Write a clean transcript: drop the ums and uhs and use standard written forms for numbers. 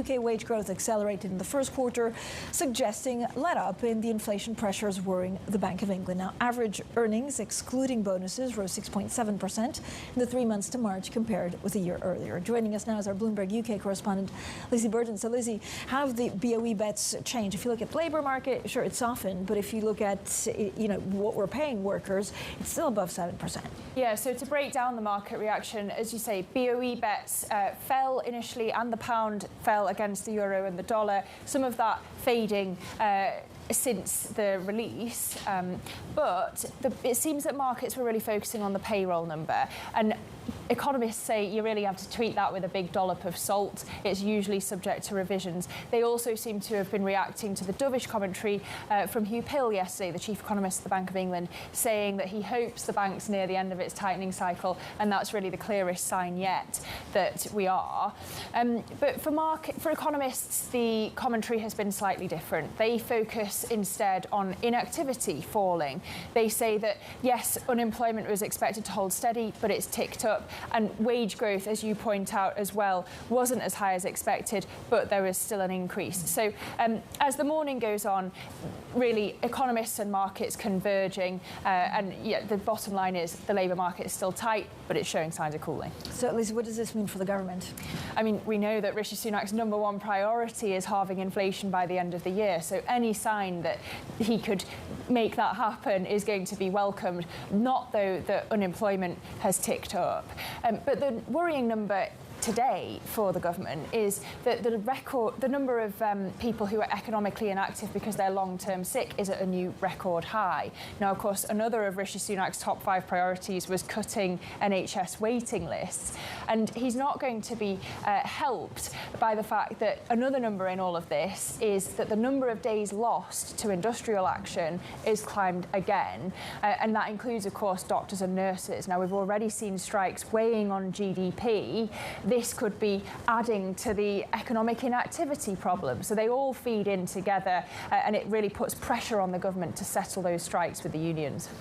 UK wage growth accelerated in the first quarter, suggesting let up in the inflation pressures worrying the Bank of England. Now, average earnings, excluding bonuses, rose 6.7% in the 3 months to March compared with a year earlier. Joining us now is our Bloomberg UK correspondent, Lizzy Burden. So, Lizzy, how have the BOE bets changed? If you look at the labour market, sure, it's softened, but if you look at what we're paying workers, it's still above 7%. Yeah, so to break down the market reaction, as you say, BOE bets fell initially and the pound fell against the euro and the dollar, some of that fading since the release, but it seems that markets were really focusing on the payroll number, and economists say you really have to treat that with a big dollop of salt. It's usually subject to revisions. They also seem to have been reacting to the dovish commentary from Hugh Pill yesterday, the chief economist of the Bank of England, saying that he hopes the bank's near the end of its tightening cycle, and that's really the clearest sign yet that we are. But for economists, the commentary has been slightly different. They focus instead on inactivity falling. They say that, yes, unemployment was expected to hold steady, but it's ticked up, and wage growth, as you point out as well, wasn't as high as expected, but there was still an increase. So as the morning goes on, really economists and markets converging, and yeah, the bottom line is the labour market is still tight, but it's showing signs of cooling. So, Lizzy, what does this mean for the government? I mean, we know that Rishi Sunak's #1 priority is halving inflation by the end of the year, so any sign that he could make that happen is going to be welcomed. Not, though, that unemployment has ticked up. But the worrying number today for the government is that the number of people who are economically inactive because they're long-term sick is at a new record high. Now, of course, another of Rishi Sunak's top 5 priorities was cutting NHS waiting lists, and he's not going to be helped by the fact that another number in all of this is that the number of days lost to industrial action is climbed again, and that includes, of course, doctors and nurses. Now, we've already seen strikes weighing on GDP. This could be adding to the economic inactivity problem. So they all feed in together, and it really puts pressure on the government to settle those strikes with the unions.